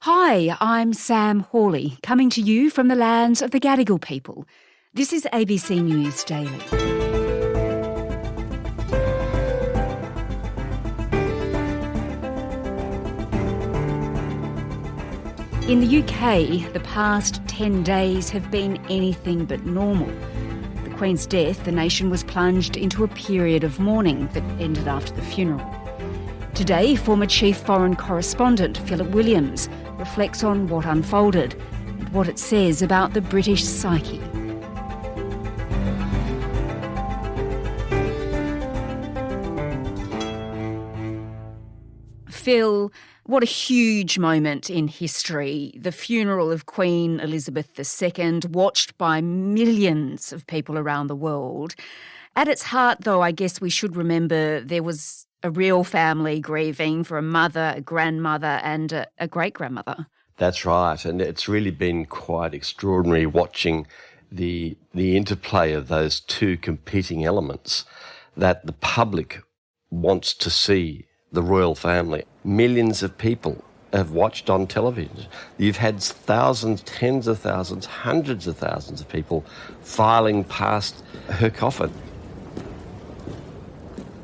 Hi, I'm Sam Hawley, coming to you from the lands of the Gadigal people. This is ABC News Daily. In the UK, the past 10 days have been anything but normal. The Queen's death, the nation was plunged into a period of mourning that ended after the funeral. Today, former Chief Foreign Correspondent Philip Williams reflects on what unfolded and what it says about the British psyche. Phil, what a huge moment in history. The funeral of Queen Elizabeth II, watched by millions of people around the world. At its heart, though, I guess we should remember there was a real family grieving for a mother, a grandmother and a great-grandmother. That's right, and it's really been quite extraordinary watching the interplay of those two competing elements that the public wants to see the royal family. Millions of people have watched on television. You've had thousands, tens of thousands, hundreds of thousands of people filing past her coffin,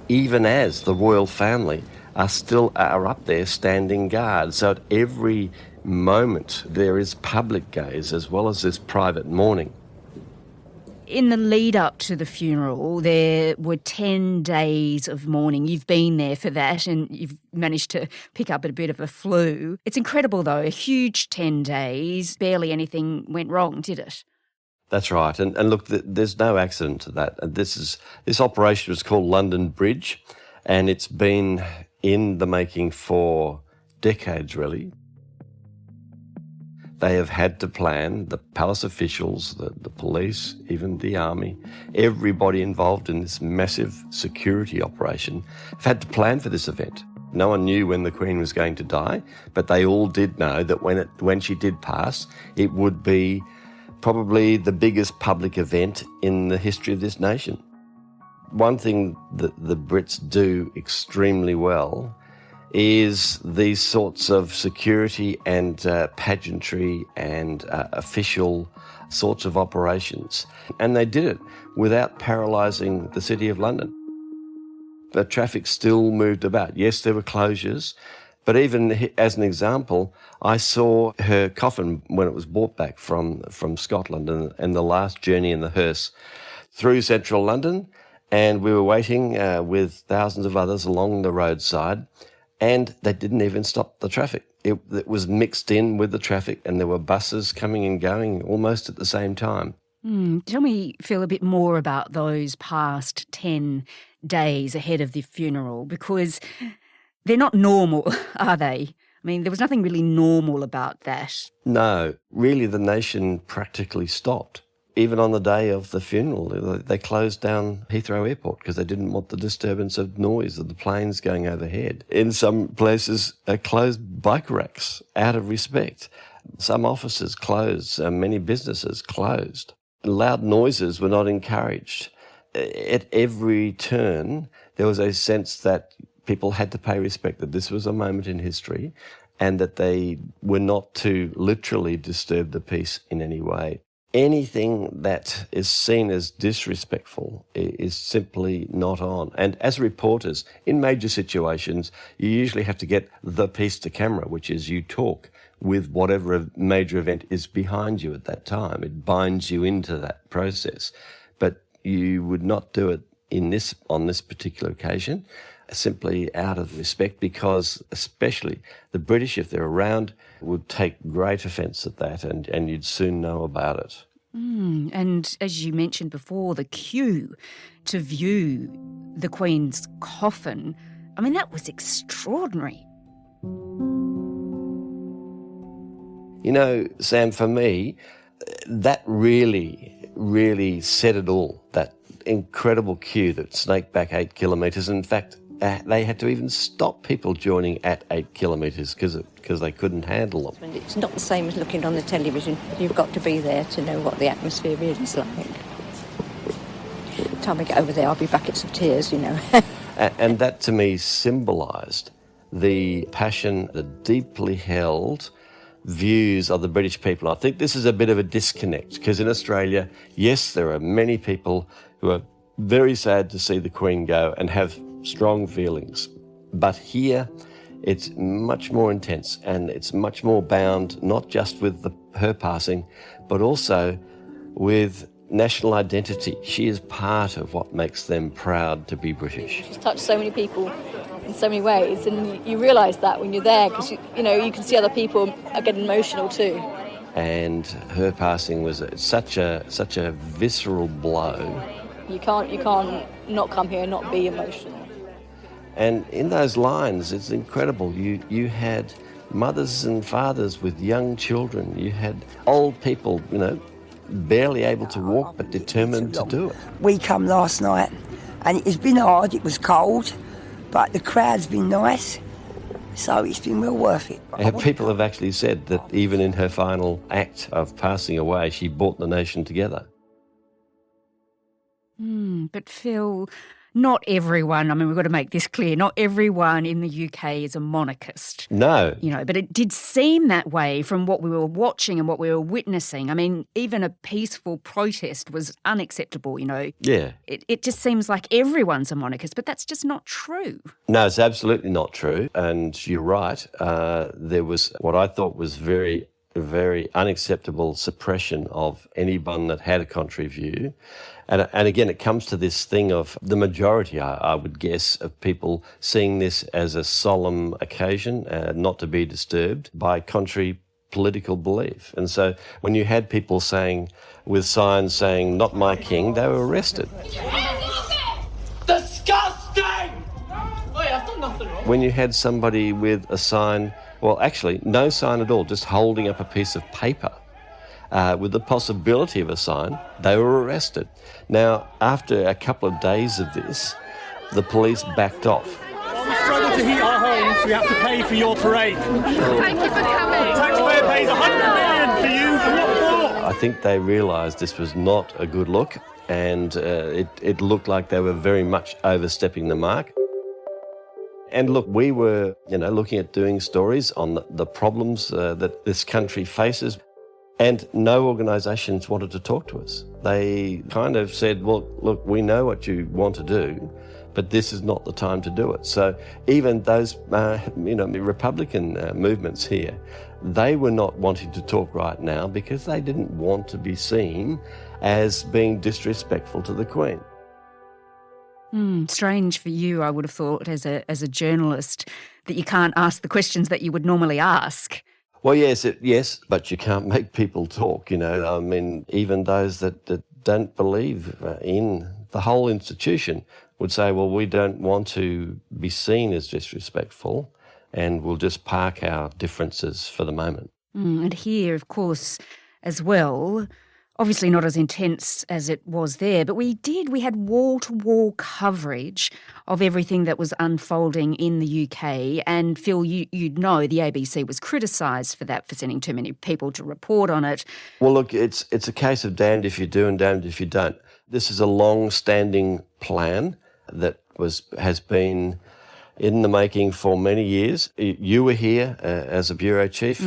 even as the royal family are up there standing guard. So at every moment there is public gaze as well as this private mourning. In the lead up to the funeral, there were 10 days of mourning. You've been there for that and you've managed to pick up a bit of a flu. It's incredible though, a huge 10 days, barely anything went wrong, did it? That's right. And look, there's no accident to that. This operation was called London Bridge, and it's been in the making for decades, really. They have had to plan, the palace officials, the police, even the army, everybody involved in this massive security operation have had to plan for this event. No one knew when the Queen was going to die, but they all did know that when she did pass, it would be probably the biggest public event in the history of this nation. One thing that the Brits do extremely well is these sorts of security and pageantry and official sorts of operations. And they did it without paralysing the City of London. The traffic still moved about. Yes, there were closures, but even as an example, I saw her coffin when it was brought back from Scotland and the last journey in the hearse through central London, and we were waiting with thousands of others along the roadside, and they didn't even stop the traffic. It was mixed in with the traffic, and there were buses coming and going almost at the same time. Tell me, Phil, a bit more about those past 10 days ahead of the funeral, because they're not normal, are they? I mean, there was nothing really normal about that. No, really the nation practically stopped. Even on the day of the funeral, they closed down Heathrow Airport because they didn't want the disturbance of noise of the planes going overhead. In some places, they closed bike racks out of respect. Some offices closed, many businesses closed. Loud noises were not encouraged. At every turn, there was a sense that people had to pay respect, that this was a moment in history and that they were not to literally disturb the peace in any way. Anything that is seen as disrespectful is simply not on. And as reporters, in major situations, you usually have to get the piece to camera, which is you talk with whatever major event is behind you at that time. It binds you into that process. But you would not do it on this particular occasion, simply out of respect, because especially the British, if they're around, would take great offence at that, and you'd soon know about it. And as you mentioned before, the queue to view the Queen's coffin, I mean, that was extraordinary. You know, Sam, for me, that really said it all, that incredible queue that snaked back 8 kilometres. In fact, they had to even stop people joining at 8 kilometres because they couldn't handle them. It's not the same as looking on the television. You've got to be there to know what the atmosphere really is like. By the time we get over there, I'll be buckets of tears, you know. And that to me symbolised the passion, the deeply held views of the British people. I think this is a bit of a disconnect because in Australia, yes, there are many people who are very sad to see the Queen go and have strong feelings. But here, it's much more intense and it's much more bound not just with her passing, but also with national identity. She is part of what makes them proud to be British. She's touched so many people in so many ways, and you realise that when you're there, because you can see other people are getting emotional too. And her passing was such a visceral blow. You can't not come here and not be emotional. And in those lines, it's incredible. You had mothers and fathers with young children. You had old people, barely able to walk but determined to do it. We come last night and it's been hard, it was cold, but the crowd's been nice, so it's been well worth it. And people have actually said that even in her final act of passing away, she brought the nation together. But Phil, not everyone, we've got to make this clear, not everyone in the UK is a monarchist. No. But it did seem that way from what we were watching and what we were witnessing. Even a peaceful protest was unacceptable, Yeah. It just seems like everyone's a monarchist, but that's just not true. No, it's absolutely not true. And you're right. There was what I thought was very, very unacceptable suppression of anyone that had a contrary view. And again, it comes to this thing of the majority, I would guess, of people seeing this as a solemn occasion, not to be disturbed by contrary political belief. And so when you had people with signs saying, "Not my king," they were arrested. Disgusting! Wait, I've done nothing wrong. When you had somebody with a sign, well, actually, no sign at all, just holding up a piece of paper, with the possibility of a sign, they were arrested. Now, after a couple of days of this, the police backed off. We struggle to heat our homes, we have to pay for your parade. Thank you for coming. The taxpayer pays $100 million for you, and what for? I think they realised this was not a good look, and it looked like they were very much overstepping the mark. And look, we were, looking at doing stories on the problems that this country faces. And no organisations wanted to talk to us. They kind of said, well, look, we know what you want to do, but this is not the time to do it. So even those, Republican movements here, they were not wanting to talk right now because they didn't want to be seen as being disrespectful to the Queen. Strange for you, I would have thought, as a journalist, that you can't ask the questions that you would normally ask. Well, yes, but you can't make people talk, even those that don't believe in the whole institution would say, well, we don't want to be seen as disrespectful and we'll just park our differences for the moment. And here, of course, as well, obviously not as intense as it was there, but we had wall-to-wall coverage of everything that was unfolding in the UK. And Phil, you'd know the ABC was criticised for that, for sending too many people to report on it. Well, look, it's a case of damned if you do and damned if you don't. This is a long-standing plan that has been in the making for many years. You were here as a bureau chief.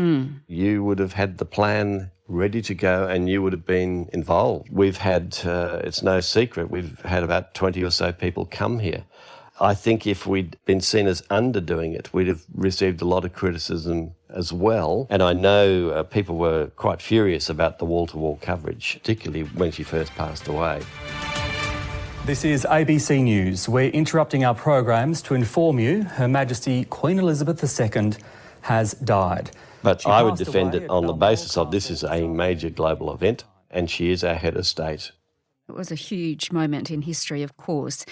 You would have had the plan ready to go and you would have been involved. We've had, it's no secret, we've had about 20 or so people come here. I think if we'd been seen as underdoing it, we'd have received a lot of criticism as well. And I know people were quite furious about the wall-to-wall coverage, particularly when she first passed away. This is ABC News. We're interrupting our programs to inform you Her Majesty Queen Elizabeth II has died. But I would defend it on the basis of this is a major global event and she is our head of state. It was a huge moment in history, of course.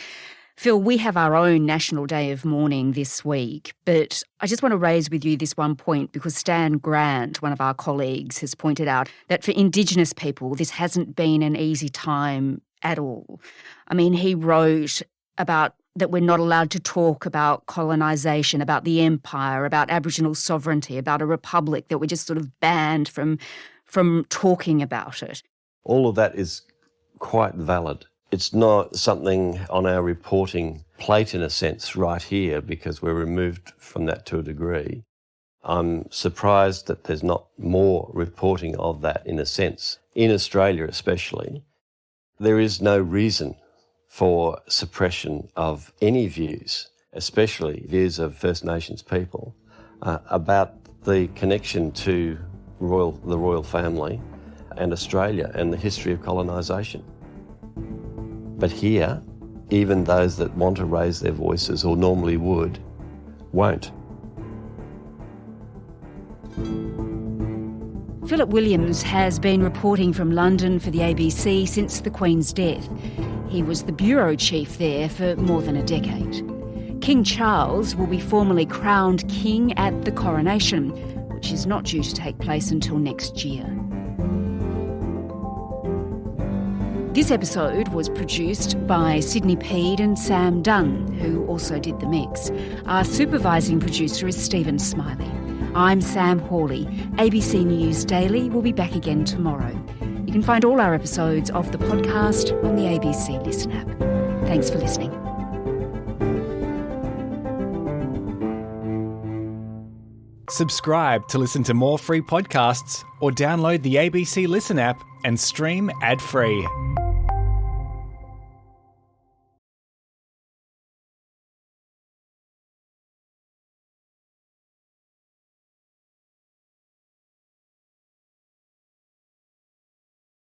Phil, we have our own National Day of Mourning this week, but I just want to raise with you this one point because Stan Grant, one of our colleagues, has pointed out that for Indigenous people, this hasn't been an easy time at all. He wrote about that we're not allowed to talk about colonisation, about the empire, about Aboriginal sovereignty, about a republic, that we're just sort of banned from talking about it. All of that is quite valid. It's not something on our reporting plate in a sense right here because we're removed from that to a degree. I'm surprised that there's not more reporting of that in a sense. In Australia especially, there is no reason for suppression of any views, especially views of First Nations people, about the connection to the royal family and Australia and the history of colonisation. But here, even those that want to raise their voices or normally would, won't. Philip Williams has been reporting from London for the ABC since the Queen's death. He was the bureau chief there for more than a decade. King Charles will be formally crowned king at the coronation, which is not due to take place until next year. This episode was produced by Sydney Peed and Sam Dunn, who also did the mix. Our supervising producer is Stephen Smiley. I'm Sam Hawley. ABC News Daily will be back again tomorrow. You can find all our episodes of the podcast on the ABC Listen app. Thanks for listening. Subscribe to listen to more free podcasts or download the ABC Listen app and stream ad-free.